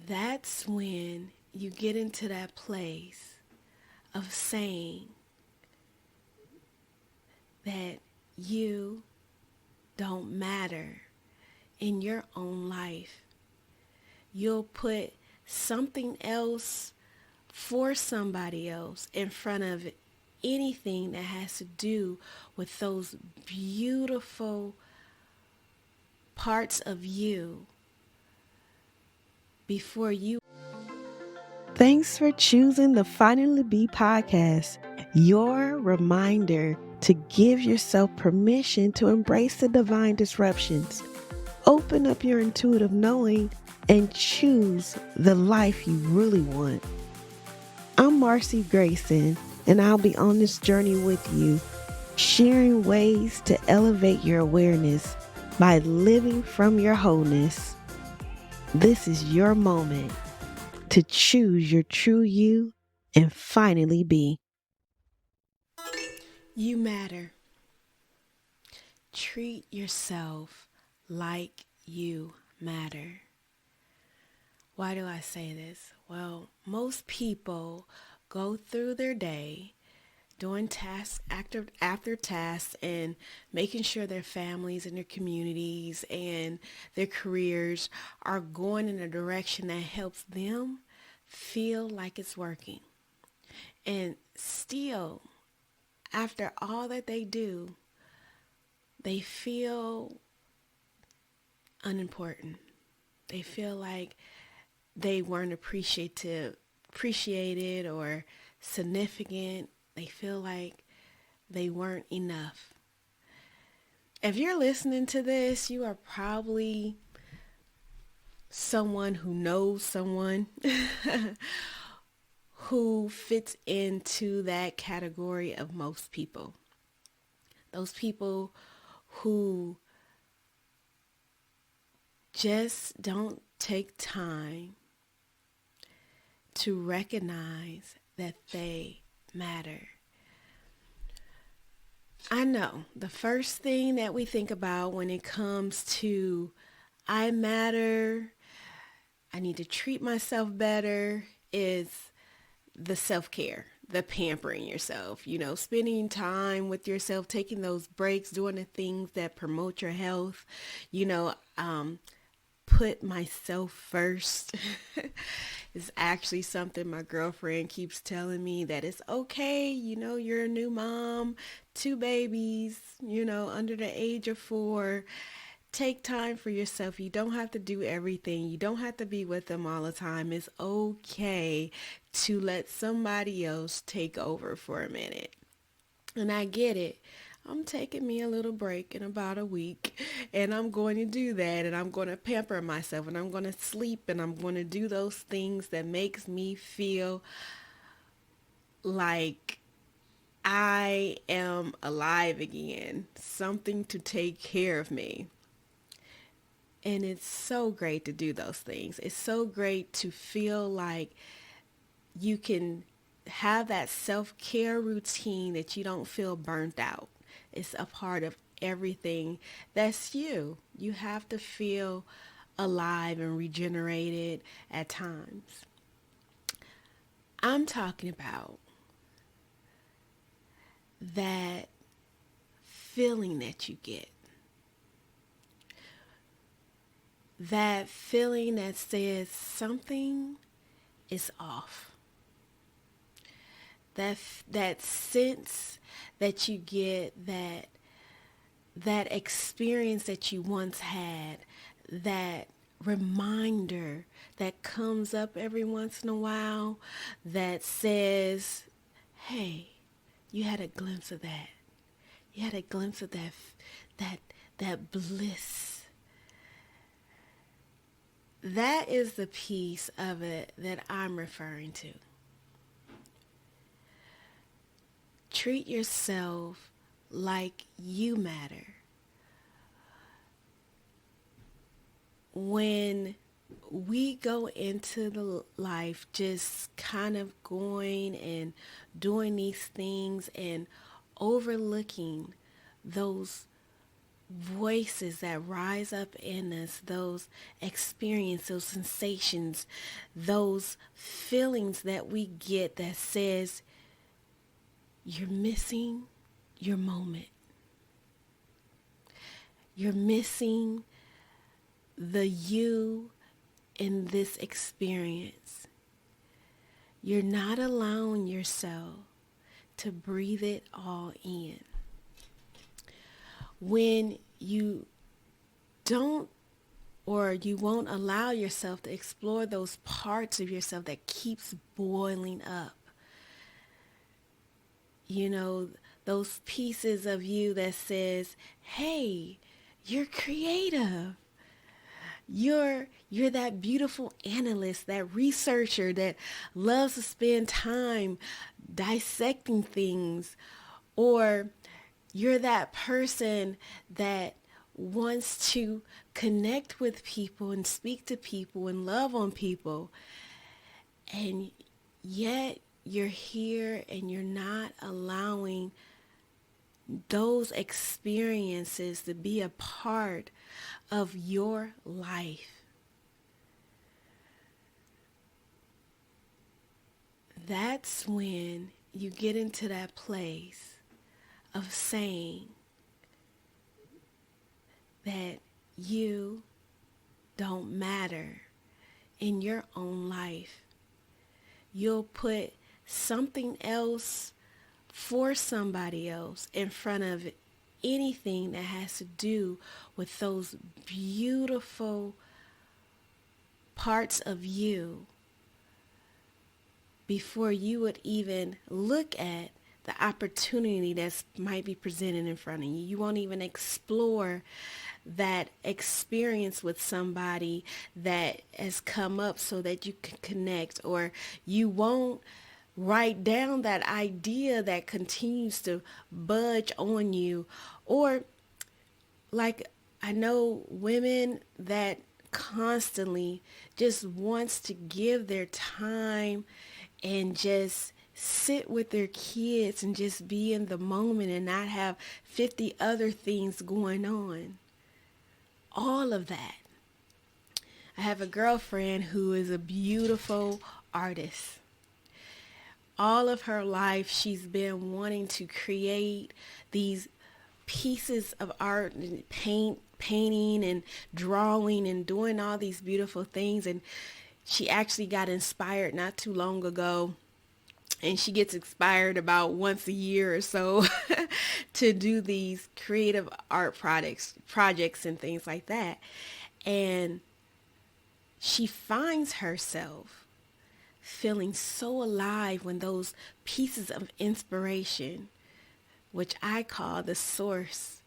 That's when you get into that place of saying that you don't matter in your own life. You'll put something else for somebody else in front of anything that has to do with those beautiful parts of you before you. Thanks for choosing the Finally Be podcast, your reminder to give yourself permission to embrace the divine disruptions. Open up your intuitive knowing and choose the life you really want. I'm Marcy Grayson, and I'll be on this journey with you, sharing ways to elevate your awareness by living from your wholeness. This is your moment to choose your true you and finally be. You matter. Treat yourself like you matter. Why do I say this? Well, most people go through their day doing task after tasks and making sure their families and their communities and their careers are going in a direction that helps them feel like it's working. And still, after all that they do, they feel unimportant. They feel like they weren't appreciated or significant. They feel like they weren't enough. If you're listening to this, you are probably someone who knows someone who fits into that category of most people. Those people who just don't take time to recognize that they matter. I know the first thing that we think about when it comes to I matter, I need to treat myself better, is the self-care, the pampering yourself, spending time with yourself, taking those breaks, doing the things that promote your health, put myself first. It's actually something my girlfriend keeps telling me, that it's okay. You're a new mom, 2 babies, under the age of 4. Take time for yourself. You don't have to do everything. You don't have to be with them all the time. It's okay to let somebody else take over for a minute. And I get it. I'm taking me a little break in about a week, and I'm going to do that, and I'm going to pamper myself, and I'm going to sleep, and I'm going to do those things that makes me feel like I am alive again, something to take care of me. And it's so great to do those things. It's so great to feel like you can have that self-care routine, that you don't feel burnt out. It's a part of everything that's you. You have to feel alive and regenerated at times. I'm talking about that feeling that you get. That feeling that says something is off. That sense that you get, that experience that you once had, that reminder that comes up every once in a while that says, hey, you had a glimpse of that. You had a glimpse of that bliss. That is the piece of it that I'm referring to. Treat yourself like you matter. When we go into the life just kind of going and doing these things and overlooking those voices that rise up in us, those experiences, those sensations, those feelings that we get that says you're missing your moment. You're missing the you in this experience. You're not allowing yourself to breathe it all in. When you don't, or you won't allow yourself to explore those parts of yourself that keeps boiling up, you know, those pieces of you that says, hey, you're creative. You're that beautiful analyst, that researcher that loves to spend time dissecting things. Or you're that person that wants to connect with people and speak to people and love on people. And yet you're here and you're not allowing those experiences to be a part of your life. That's when you get into that place of saying that you don't matter in your own life. You'll put something else for somebody else in front of anything that has to do with those beautiful parts of you before you would even look at the opportunity that might be presented in front of you. You won't even explore that experience with somebody that has come up so that you can connect, or you won't write down that idea that continues to budge on you. Or like, I know women that constantly just wants to give their time and just sit with their kids and just be in the moment and not have 50 other things going on. All of that. I have a girlfriend who is a beautiful artist. All of her life, she's been wanting to create these pieces of art and painting and drawing and doing all these beautiful things. And she actually got inspired not too long ago. And she gets inspired about once a year or so to do these creative art projects and things like that. And she finds herself feeling so alive when those pieces of inspiration, which I call the source,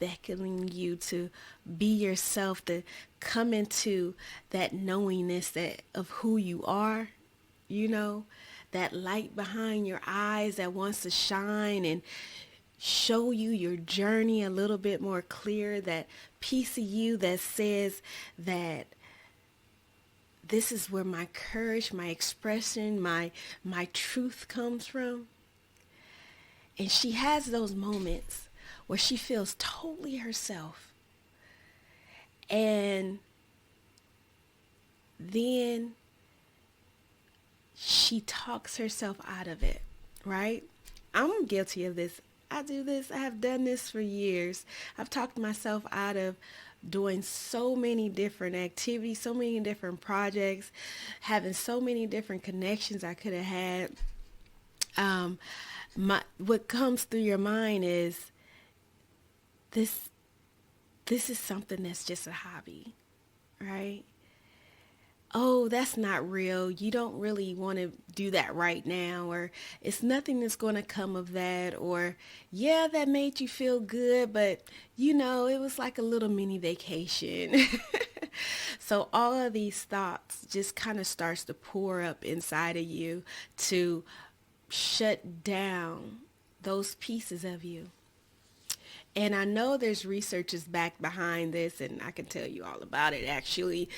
beckoning you to be yourself, to come into that knowingness that of who you are, you know, that light behind your eyes that wants to shine and show you your journey a little bit more clear, that piece of you that says that this is where my courage, my expression, my truth comes from. And she has those moments where she feels totally herself. And then she talks herself out of it, right? I'm guilty of this. I do this. I have done this for years. I've talked myself out of doing so many different activities, so many different projects, having so many different connections I could have had. What comes through your mind is this is something that's just a hobby, right? Oh, that's not real. You don't really want to do that right now, or it's nothing that's going to come of that, or yeah, that made you feel good, but you know, it was like a little mini vacation. So all of these thoughts just kind of starts to pour up inside of you to shut down those pieces of you. And I know there's researchers back behind this, and I can tell you all about it actually.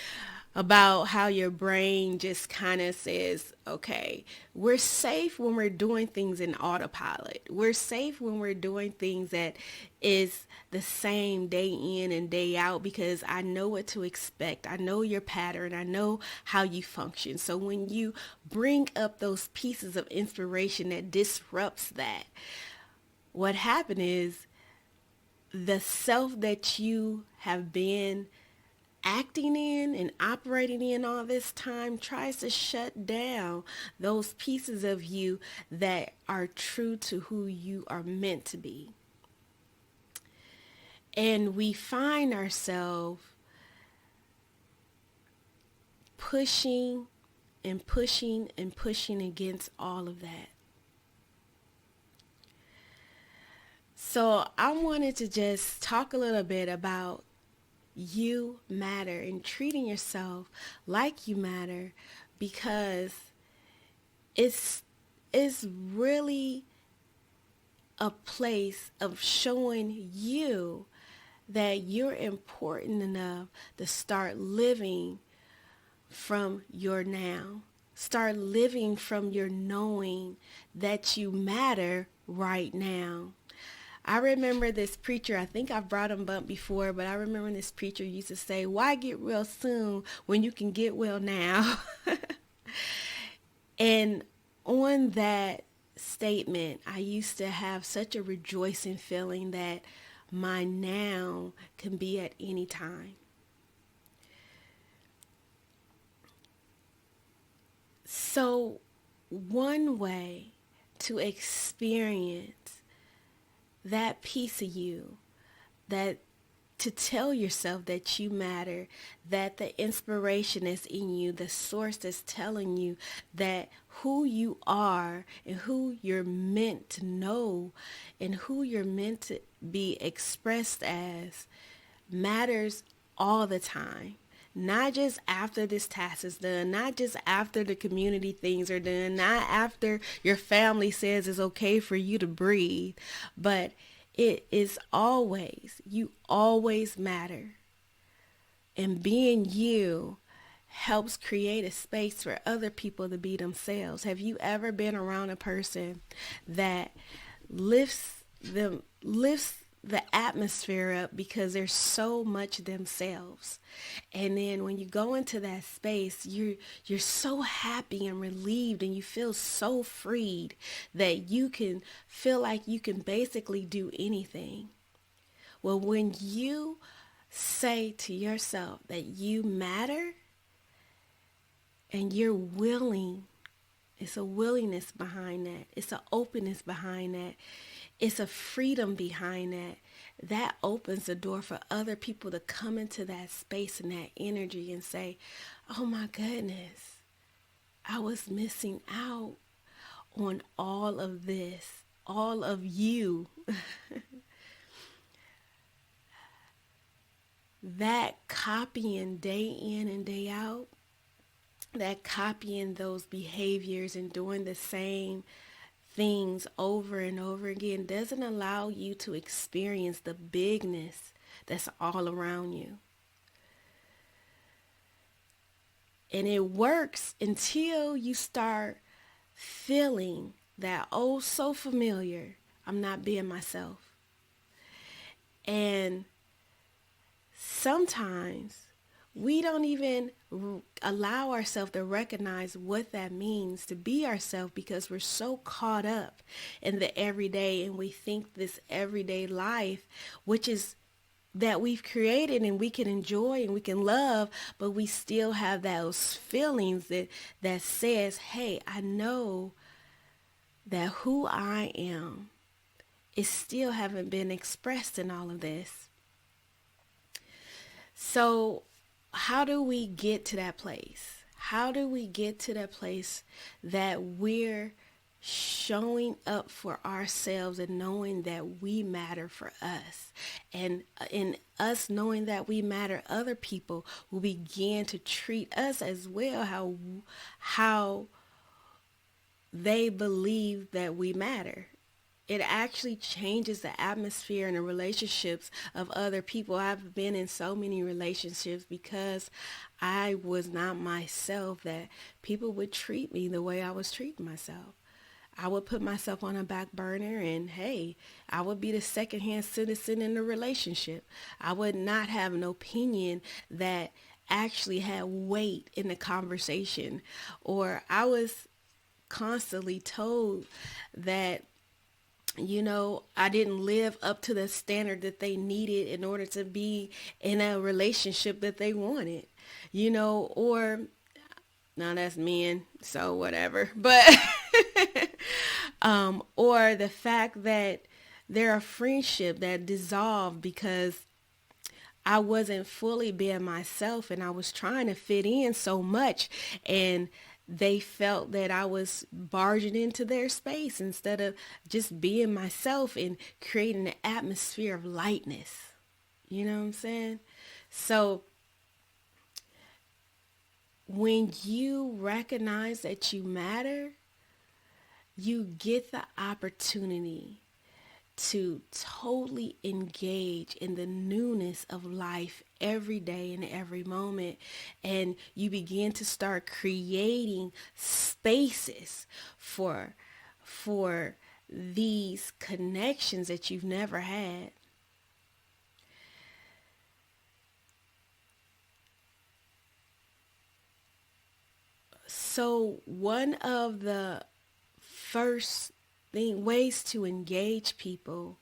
about how your brain just kind of says, okay, we're safe when we're doing things in autopilot. We're safe when we're doing things that is the same day in and day out because I know what to expect. I know your pattern. I know how you function. So when you bring up those pieces of inspiration that disrupts that, what happened is the self that you have been acting in and operating in all this time tries to shut down those pieces of you that are true to who you are meant to be. And we find ourselves pushing and pushing and pushing against all of that. So I wanted to just talk a little bit about you matter and treating yourself like you matter, because it's really a place of showing you that you're important enough to start living from your now. Start living from your knowing that you matter right now. I remember this preacher, I think I've brought him up before, but I remember this preacher used to say, why get well soon when you can get well now? And on that statement, I used to have such a rejoicing feeling that my now can be at any time. So one way to experience that piece of you, that to tell yourself that you matter, that the inspiration is in you, the source that's telling you that who you are and who you're meant to know and who you're meant to be expressed as matters all the time. Not just after this task is done, not just after the community things are done, not after your family says it's okay for you to breathe, but it is always, you always matter. And being you helps create a space for other people to be themselves. Have you ever been around a person that lifts the atmosphere up because they're so much themselves? And then when you go into that space, you're so happy and relieved, and you feel so freed that you can feel like you can basically do anything. Well, when you say to yourself that you matter and you're willing, it's a willingness behind that. It's an openness behind that. It's a freedom behind that. That opens the door for other people to come into that space and that energy and say, oh my goodness, I was missing out on all of this, all of you. That copying day in and day out, that copying those behaviors and doing the same things over and over again doesn't allow you to experience the bigness that's all around you. And it works until you start feeling that, oh, so familiar, I'm not being myself. And sometimes we don't even allow ourselves to recognize what that means to be ourselves because we're so caught up in the everyday, and we think this everyday life, which is that we've created and we can enjoy and we can love, but we still have those feelings that says, hey, I know that who I am is still haven't been expressed in all of this. So how do we get to that place? How do we get to that place that we're showing up for ourselves and knowing that we matter for us? And in us knowing that we matter, other people will begin to treat us as well how they believe that we matter. it actually changes the atmosphere and the relationships of other people. I've been in so many relationships because I was not myself, that people would treat me the way I was treating myself. I would put myself on a back burner, and hey, I would be the secondhand citizen in the relationship. I would not have an opinion that actually had weight in the conversation. Or I was constantly told that, I didn't live up to the standard that they needed in order to be in a relationship that they wanted, or now that's men, so whatever. But or the fact that there are friendship that dissolved because I wasn't fully being myself and I was trying to fit in so much, and they felt that I was barging into their space instead of just being myself and creating an atmosphere of lightness. You know what I'm saying? So when you recognize that you matter, you get the opportunity to totally engage in the newness of life every day and every moment. And you begin to start creating spaces for these connections that you've never had. So one of the first ways to engage people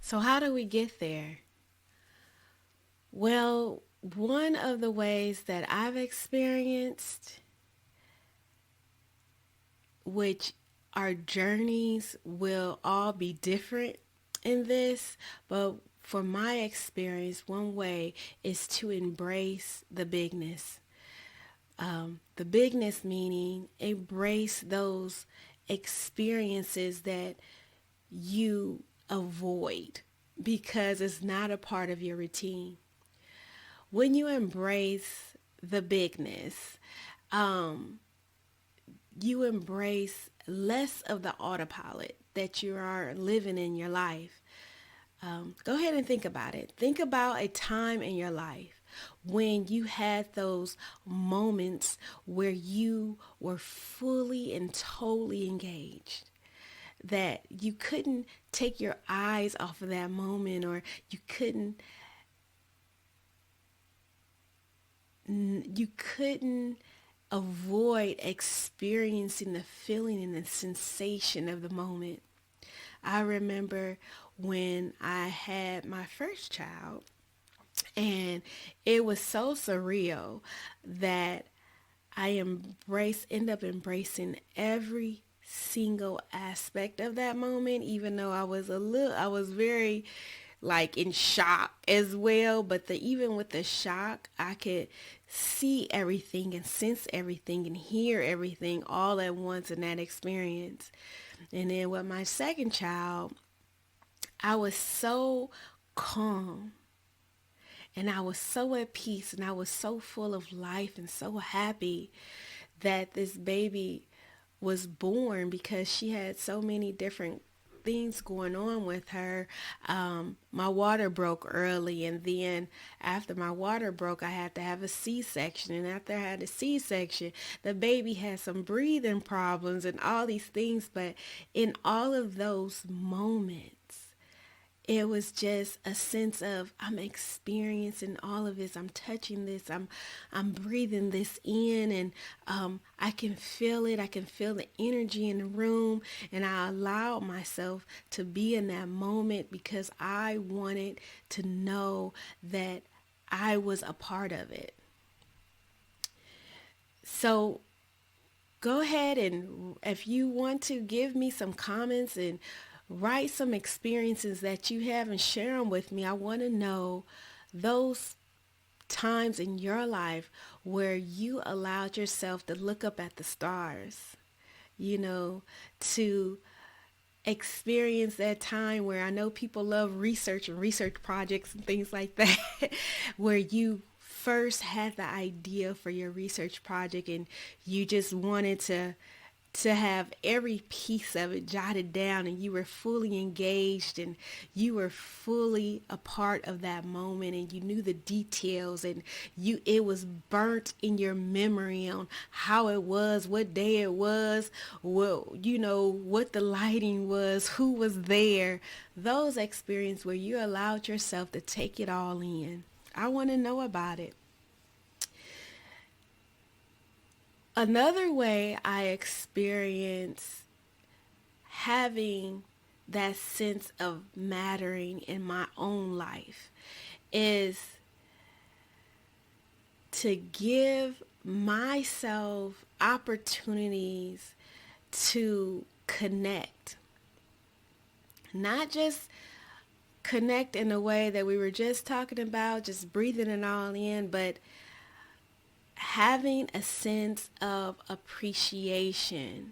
So how do we get there? Well, one of the ways that I've experienced, which our journeys will all be different in this, but for my experience, one way is to embrace the bigness. The bigness meaning embrace those experiences that you avoid because it's not a part of your routine. When you embrace the bigness, you embrace less of the autopilot that you are living in your life. Go ahead and think about it. Think about a time in your life when you had those moments where you were fully and totally engaged, that you couldn't take your eyes off of that moment, or you couldn't avoid experiencing the feeling and the sensation of the moment. I remember when I had my first child, and it was so surreal that end up embracing every single aspect of that moment, even though I was very like in shock as well. But even with the shock, I could see everything and sense everything and hear everything all at once in that experience. And then with my second child, I was so calm and I was so at peace and I was so full of life and so happy that this baby was born, because she had so many different things going on with her. My water broke early, and then after my water broke, I had to have a C-section. And after I had a C-section, the baby had some breathing problems and all these things. But in all of those moments, it was just a sense of I'm experiencing all of this. I'm touching this. I'm breathing this in, and I can feel it. I can feel the energy in the room, and I allowed myself to be in that moment because I wanted to know that I was a part of it. So go ahead, and if you want to give me some comments and write some experiences that you have and share them with me. I want to know those times in your life where you allowed yourself to look up at the stars, to experience that time where I know people love research and research projects and things like that, where you first had the idea for your research project and you just wanted to have every piece of it jotted down, and you were fully engaged and you were fully a part of that moment, and you knew the details, and it was burnt in your memory on how it was, what day it was, what the lighting was, who was there. Those experiences where you allowed yourself to take it all in. I want to know about it. Another way I experience having that sense of mattering in my own life is to give myself opportunities to connect. Not just connect in a way that we were just talking about, just breathing it all in, but having a sense of appreciation,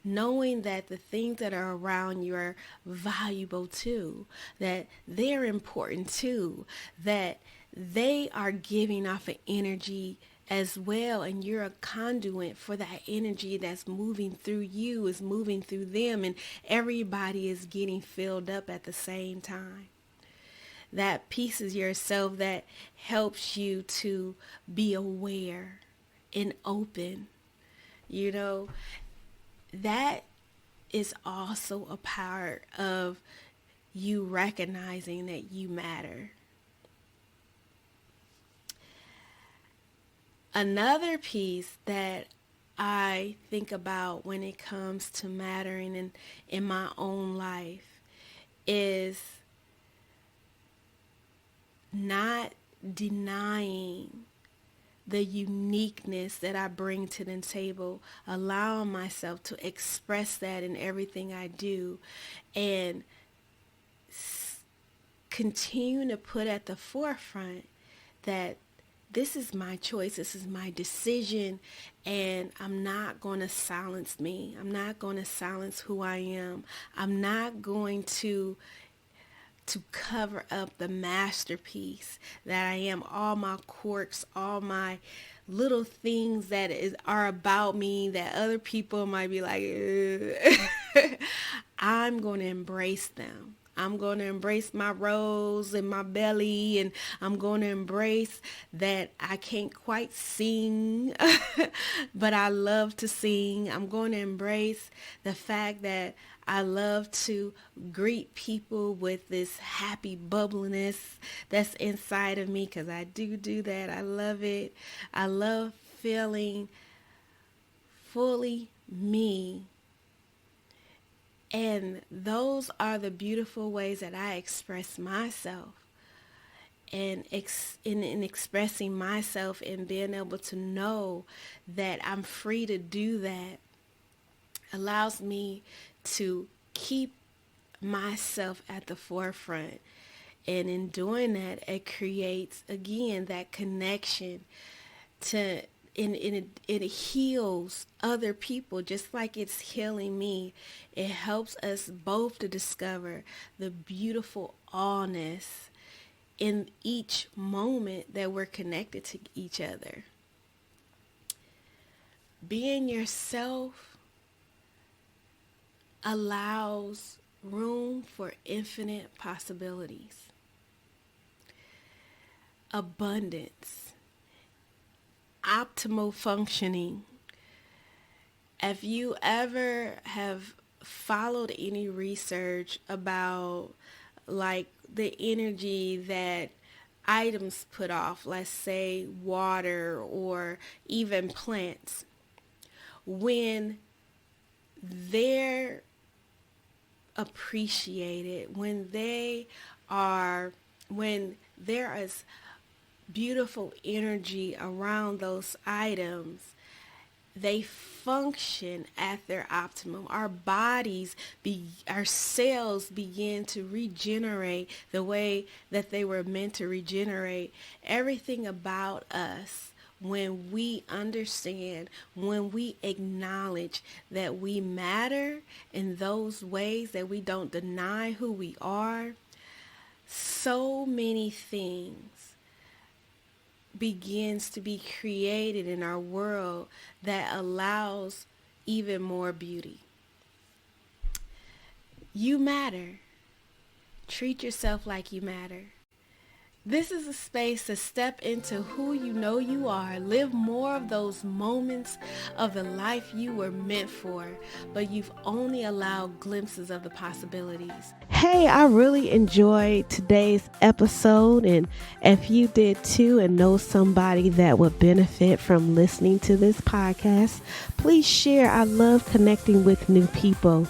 knowing that the things that are around you are valuable too, that they're important too, that they are giving off an energy as well, and you're a conduit for that energy that's moving through you, is moving through them, and everybody is getting filled up at the same time. That piece of yourself that helps you to be aware and open, that is also a part of you recognizing that you matter. Another piece that I think about when it comes to mattering in my own life is not denying the uniqueness that I bring to the table, allowing myself to express that in everything I do, and continue to put at the forefront that this is my choice, this is my decision, and I'm not going to silence me. I'm not going to silence who I am. I'm not going to cover up the masterpiece that I am, all my quirks, all my little things that are about me that other people might be like, I'm going to embrace them. I'm going to embrace my rose and my belly, and I'm going to embrace that I can't quite sing, but I love to sing. I'm going to embrace the fact that I love to greet people with this happy bubbliness that's inside of me, because I do that. I love it. I love feeling fully me. And those are the beautiful ways that I express myself. And in expressing myself and being able to know that I'm free to do that allows me to keep myself at the forefront. And in doing that, it creates, again, that connection to it heals other people just like it's healing me. It helps us both to discover the beautiful allness in each moment that we're connected to each other. Being yourself allows room for infinite possibilities, abundance, optimal functioning. If you ever have followed any research about like the energy that items put off, let's say water or even plants, when they're appreciated, when there is beautiful energy around those items, they function at their optimum. Our bodies, our cells begin to regenerate the way that they were meant to regenerate. Everything about us, when we understand, when we acknowledge that we matter in those ways, that we don't deny who we are, so many things begins to be created in our world that allows even more beauty. You matter. Treat yourself like you matter. This is a space to step into who you know you are, live more of those moments of the life you were meant for, but you've only allowed glimpses of the possibilities. Hey, I really enjoyed today's episode, and if you did too and know somebody that would benefit from listening to this podcast, please share. I love connecting with new people.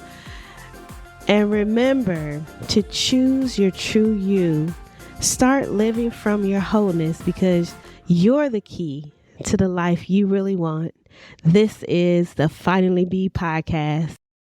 And remember to choose your true you. Start living from your wholeness because you're the key to the life you really want. This is the Finally Be podcast.